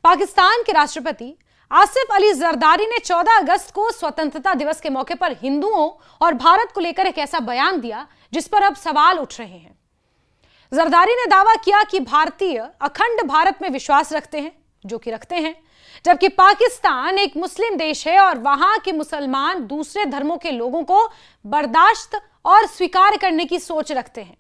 पाकिस्तान के राष्ट्रपति आसिफ अली जरदारी ने 14 अगस्त को स्वतंत्रता दिवस के मौके पर हिंदुओं और भारत को लेकर एक ऐसा बयान दिया जिस पर अब सवाल उठ रहे हैं। जरदारी ने दावा किया कि भारतीय अखंड भारत में विश्वास रखते हैं, जो कि रखते हैं, जबकि पाकिस्तान एक मुस्लिम देश है और वहां के मुसलमान दूसरे धर्मों के लोगों को बर्दाश्त और स्वीकार करने की सोच रखते हैं।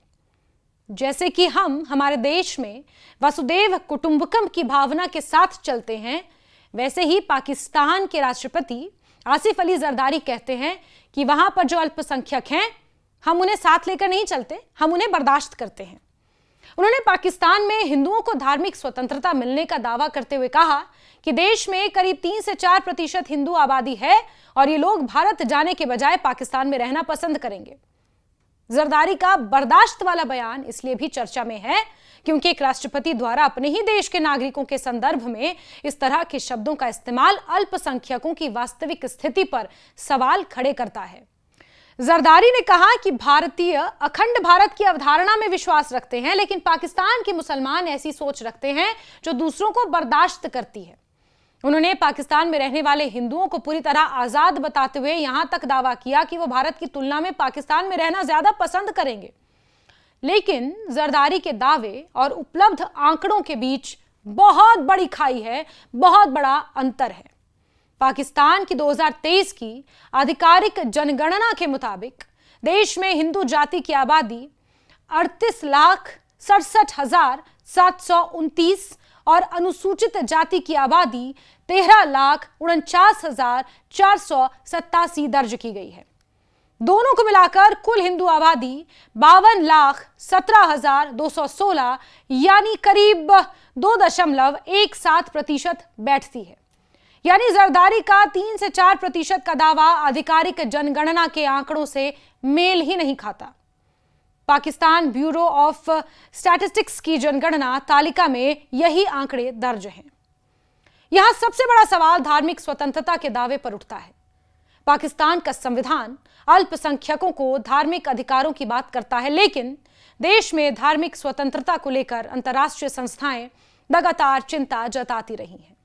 जैसे कि हम हमारे देश में वसुदेव कुटुंबकम की भावना के साथ चलते हैं, वैसे ही पाकिस्तान के राष्ट्रपति आसिफ अली जरदारी कहते हैं कि वहां पर जो अल्पसंख्यक हैं, हम उन्हें साथ लेकर नहीं चलते, हम उन्हें बर्दाश्त करते हैं। उन्होंने पाकिस्तान में हिंदुओं को धार्मिक स्वतंत्रता मिलने का दावा करते हुए कहा कि देश में करीब 3 से 4% हिंदू आबादी है और ये लोग भारत जाने के बजाय पाकिस्तान में रहना पसंद करेंगे। जरदारी का बर्दाश्त वाला बयान इसलिए भी चर्चा में है क्योंकि एक राष्ट्रपति द्वारा अपने ही देश के नागरिकों के संदर्भ में इस तरह के शब्दों का इस्तेमाल अल्पसंख्यकों की वास्तविक स्थिति पर सवाल खड़े करता है। जरदारी ने कहा कि भारतीय अखंड भारत की अवधारणा में विश्वास रखते हैं, लेकिन पाकिस्तान के मुसलमान ऐसी सोच रखते हैं जो दूसरों को बर्दाश्त करती है। उन्होंने पाकिस्तान में रहने वाले हिंदुओं को पूरी तरह आजाद बताते हुए यहां तक दावा किया कि वो भारत की तुलना में पाकिस्तान में रहना ज्यादा पसंद करेंगे। लेकिन जरदारी के दावे और उपलब्ध आंकड़ों के बीच बहुत बड़ी खाई है, बहुत बड़ा अंतर है। पाकिस्तान की 2023 की आधिकारिक जनगणना के मुताबिक देश में हिंदू जाति की आबादी 38,67,729 और अनुसूचित जाति की आबादी 13,49,487 दर्ज की गई है। दोनों को मिलाकर कुल हिंदू आबादी 52,17,216 यानी करीब 2.17% बैठती है। यानी जरदारी का 3 से 4% का दावा आधिकारिक जनगणना के आंकड़ों से मेल ही नहीं खाता। पाकिस्तान ब्यूरो ऑफ स्टैटिस्टिक्स की जनगणना तालिका में यही आंकड़े दर्ज हैं। यहां सबसे बड़ा सवाल धार्मिक स्वतंत्रता के दावे पर उठता है। पाकिस्तान का संविधान अल्पसंख्यकों को धार्मिक अधिकारों की बात करता है, लेकिन देश में धार्मिक स्वतंत्रता को लेकर अंतर्राष्ट्रीय संस्थाएं लगातार चिंता जताती रही हैं।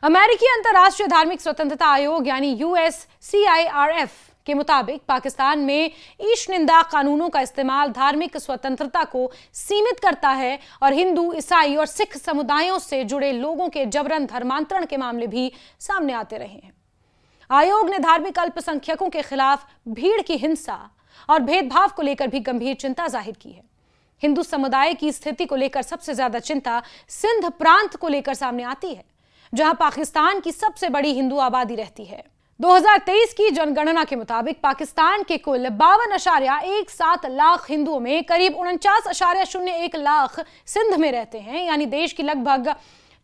अमेरिकी अंतर्राष्ट्रीय धार्मिक स्वतंत्रता आयोग यानी USCIRF के मुताबिक पाकिस्तान में ईश निंदा कानूनों का इस्तेमाल धार्मिक स्वतंत्रता को सीमित करता है और हिंदू, ईसाई और सिख समुदायों से जुड़े लोगों के जबरन धर्मांतरण के मामले भी सामने आते रहे हैं। आयोग ने धार्मिक अल्पसंख्यकों के खिलाफ भीड़ की हिंसा और भेदभाव को लेकर भी गंभीर चिंता जाहिर की है। हिंदू समुदाय की स्थिति को लेकर सबसे ज्यादा चिंता सिंध प्रांत को लेकर सामने आती है, जहां पाकिस्तान की सबसे बड़ी हिंदू आबादी रहती है। 2023 की जनगणना के मुताबिक पाकिस्तान के कुल 52.17 लाख हिंदुओं में करीब 49.01 लाख सिंध में रहते हैं, यानी देश की लगभग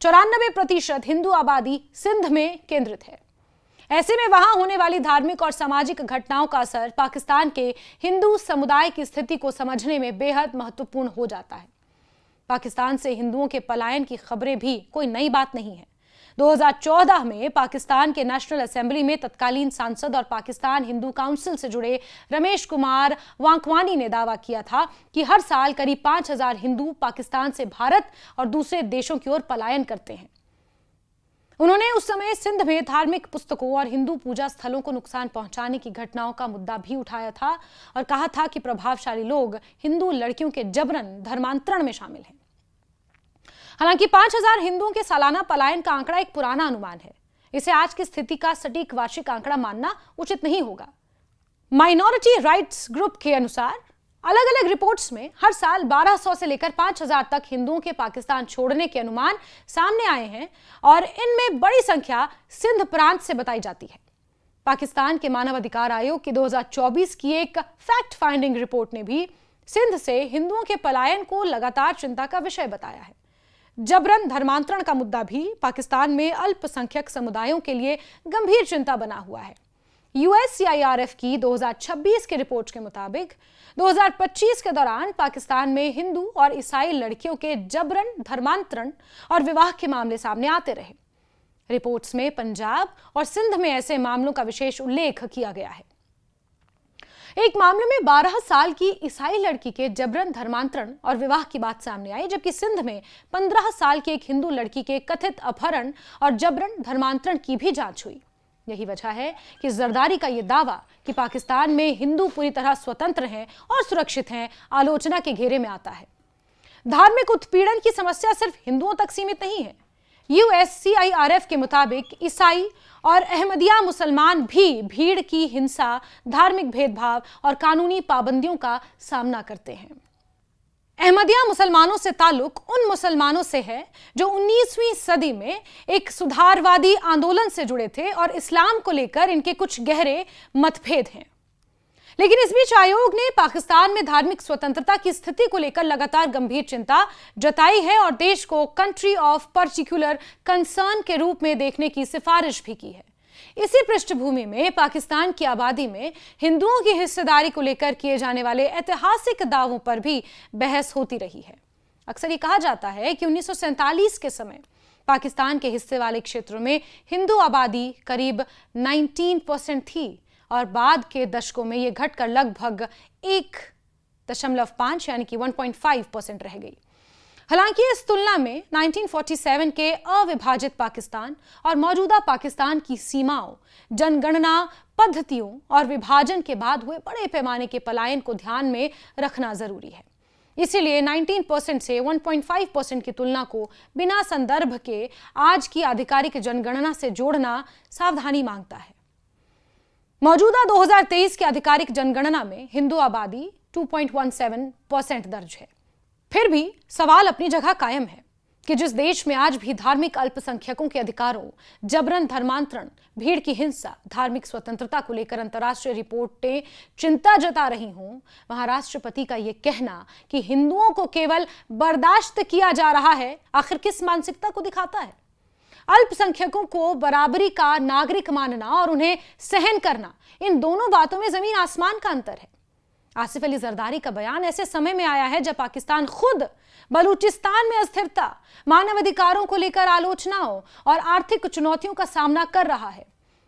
94% हिंदू आबादी सिंध में केंद्रित है। ऐसे में वहां होने वाली धार्मिक और सामाजिक घटनाओं का असर पाकिस्तान के हिंदू समुदाय की स्थिति को समझने में बेहद महत्वपूर्ण हो जाता है। पाकिस्तान से हिंदुओं के पलायन की खबरें भी कोई नई बात नहीं है। 2014 में पाकिस्तान के नेशनल असेंबली में तत्कालीन सांसद और पाकिस्तान हिंदू काउंसिल से जुड़े रमेश कुमार वांकवानी ने दावा किया था कि हर साल करीब 5,000 हिंदू पाकिस्तान से भारत और दूसरे देशों की ओर पलायन करते हैं। उन्होंने उस समय सिंध में धार्मिक पुस्तकों और हिंदू पूजा स्थलों को नुकसान पहुंचाने की घटनाओं का मुद्दा भी उठाया था और कहा था कि प्रभावशाली लोग हिंदू लड़कियों के जबरन धर्मांतरण में शामिल हैं। हालांकि 5,000 हिंदुओं के सालाना पलायन का आंकड़ा एक पुराना अनुमान है। इसे आज की स्थिति का सटीक वार्षिक आंकड़ा मानना उचित नहीं होगा। माइनॉरिटी राइट्स ग्रुप के अनुसार अलग अलग रिपोर्ट्स में हर साल 1200 से लेकर 5,000 तक हिंदुओं के पाकिस्तान छोड़ने के अनुमान सामने आए हैं और इनमें बड़ी संख्या सिंध प्रांत से बताई जाती है। पाकिस्तान के मानव अधिकार आयोग की 2024 की एक फैक्ट फाइंडिंग रिपोर्ट ने भी सिंध से हिंदुओं के पलायन को लगातार चिंता का विषय बताया है। जबरन धर्मांतरण का मुद्दा भी पाकिस्तान में अल्पसंख्यक समुदायों के लिए गंभीर चिंता बना हुआ है। USCIRF की 2026 की रिपोर्ट के मुताबिक 2025 के दौरान पाकिस्तान में हिंदू और ईसाई लड़कियों के जबरन धर्मांतरण और विवाह के मामले सामने आते रहे। रिपोर्ट्स में पंजाब और सिंध में ऐसे मामलों का विशेष उल्लेख किया गया है। एक मामले में 12 साल की ईसाई लड़की के जबरन धर्मांतरण और विवाह की बात सामने आई, जबकि सिंध में 15 साल की एक हिंदू लड़की के कथित अपहरण और जबरन धर्मांतरण की भी जांच हुई। यही वजह है कि जरदारी का यह दावा कि पाकिस्तान में हिंदू पूरी तरह स्वतंत्र हैं और सुरक्षित हैं, आलोचना के घेरे में आता है। धार्मिक उत्पीड़न की समस्या सिर्फ हिंदुओं तक सीमित नहीं है। USCIRF के मुताबिक ईसाई और अहमदिया मुसलमान भी भीड़ की हिंसा, धार्मिक भेदभाव और कानूनी पाबंदियों का सामना करते हैं। अहमदिया मुसलमानों से ताल्लुक उन मुसलमानों से है जो 19वीं सदी में एक सुधारवादी आंदोलन से जुड़े थे और इस्लाम को लेकर इनके कुछ गहरे मतभेद हैं। लेकिन इस बीच आयोग ने पाकिस्तान में धार्मिक स्वतंत्रता की स्थिति को लेकर लगातार गंभीर चिंता जताई है और देश को कंट्री ऑफ पर्टिकुलर कंसर्न के रूप में देखने की सिफारिश भी की है। इसी पृष्ठभूमि में पाकिस्तान की आबादी में हिंदुओं की हिस्सेदारी को लेकर किए जाने वाले ऐतिहासिक दावों पर भी बहस होती रही है। अक्सर ये कहा जाता है कि 1947 के समय पाकिस्तान के हिस्से वाले क्षेत्रों में हिंदू आबादी करीब 19% थी और बाद के दशकों में यह घटकर लगभग 1.5 यानी कि 1.5% रह गई। हालांकि इस तुलना में 1947 के अविभाजित पाकिस्तान और मौजूदा पाकिस्तान की सीमाओं, जनगणना पद्धतियों और विभाजन के बाद हुए बड़े पैमाने के पलायन को ध्यान में रखना जरूरी है। इसीलिए 19% से 1.5% की तुलना को बिना संदर्भ के आज की आधिकारिक जनगणना से जोड़ना सावधानी मांगता है। मौजूदा 2023 की आधिकारिक जनगणना में हिंदू आबादी 2.17% दर्ज है। फिर भी सवाल अपनी जगह कायम है कि जिस देश में आज भी धार्मिक अल्पसंख्यकों के अधिकारों, जबरन धर्मांतरण, भीड़ की हिंसा, धार्मिक स्वतंत्रता को लेकर अंतर्राष्ट्रीय रिपोर्टें चिंता जता रही हों, वहां राष्ट्रपति का यह कहना कि हिंदुओं को केवल बर्दाश्त किया जा रहा है, आखिर किस मानसिकता को दिखाता है? अल्पसंख्यकों को बराबरी का नागरिक मानना और उन्हें सहन करना, इन दोनों बातों में जमीन आसमान का अंतर है। आसिफ अली जरदारी का बयान ऐसे समय में आया है जब पाकिस्तान खुद बलूचिस्तान में अस्थिरता, मानवाधिकारों को लेकर आलोचनाओं और आर्थिक चुनौतियों का सामना कर रहा है।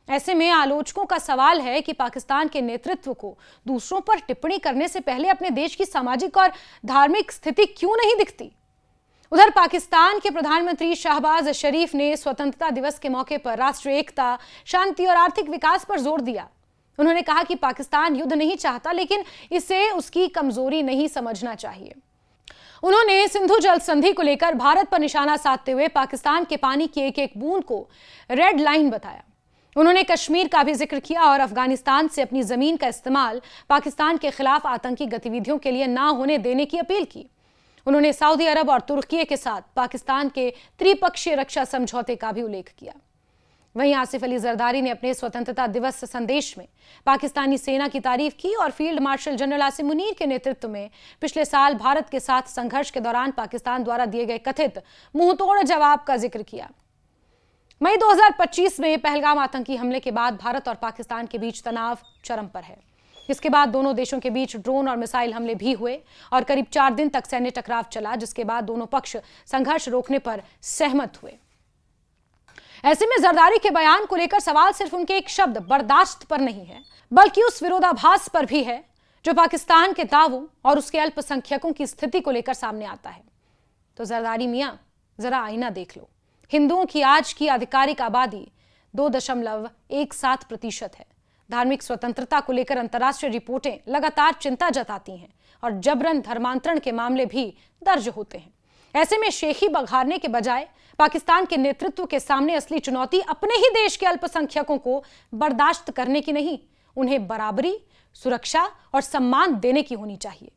ऐसे में आलोचकों का सवाल है कि पाकिस्तान के नेतृत्व को दूसरों पर टिप्पणी करने से पहले अपने देश की सामाजिक और धार्मिक स्थिति क्यों नहीं दिखती? उधर पाकिस्तान के प्रधानमंत्री शहबाज शरीफ ने स्वतंत्रता दिवस के मौके पर राष्ट्रीय एकता, शांति और आर्थिक विकास पर जोर दिया। उन्होंने कहा कि पाकिस्तान युद्ध नहीं चाहता, लेकिन इसे उसकी कमजोरी नहीं समझना चाहिए। उन्होंने सिंधु जल संधि को लेकर भारत पर निशाना साधते हुए पाकिस्तान के पानी की एक एक बूंद को रेड लाइन बताया। उन्होंने कश्मीर का भी जिक्र किया और अफगानिस्तान से अपनी जमीन का इस्तेमाल पाकिस्तान के खिलाफ आतंकी गतिविधियों के लिए ना होने देने की अपील की। उन्होंने सऊदी अरब और तुर्की के साथ पाकिस्तान के त्रिपक्षीय रक्षा समझौते का भी उल्लेख किया। वहीं आसिफ अली जरदारी ने अपने स्वतंत्रता दिवस संदेश में पाकिस्तानी सेना की तारीफ की और field marshal general Asim Munir के नेतृत्व में पिछले साल भारत के साथ संघर्ष के दौरान पाकिस्तान द्वारा दिए गए कथित मुंहतोड़ जवाब का जिक्र किया। मई 2025 में पहलगाम आतंकी हमले के बाद भारत और पाकिस्तान के बीच तनाव चरम पर है। इसके बाद दोनों देशों के बीच ड्रोन और मिसाइल हमले भी हुए और करीब 4 दिन तक सैन्य टकराव चला, जिसके बाद दोनों पक्ष संघर्ष रोकने पर सहमत हुए। ऐसे में जरदारी के बयान को लेकर सवाल सिर्फ उनके एक शब्द बर्दाश्त पर नहीं है, बल्कि उस विरोधाभास पर भी है जो पाकिस्तान के दावों और उसके अल्पसंख्यकों की स्थिति को लेकर सामने आता है। तो जरदारी मियां, जरा आईना देख लो। हिंदुओं की आज की आधिकारिक आबादी 2.17% है। धार्मिक स्वतंत्रता को लेकर अंतर्राष्ट्रीय रिपोर्टें लगातार चिंता जताती हैं और जबरन धर्मांतरण के मामले भी दर्ज होते हैं। ऐसे में शेखी बघारने के बजाय पाकिस्तान के नेतृत्व के सामने असली चुनौती अपने ही देश के अल्पसंख्यकों को बर्दाश्त करने की नहीं, उन्हें बराबरी, सुरक्षा और सम्मान देने की होनी चाहिए।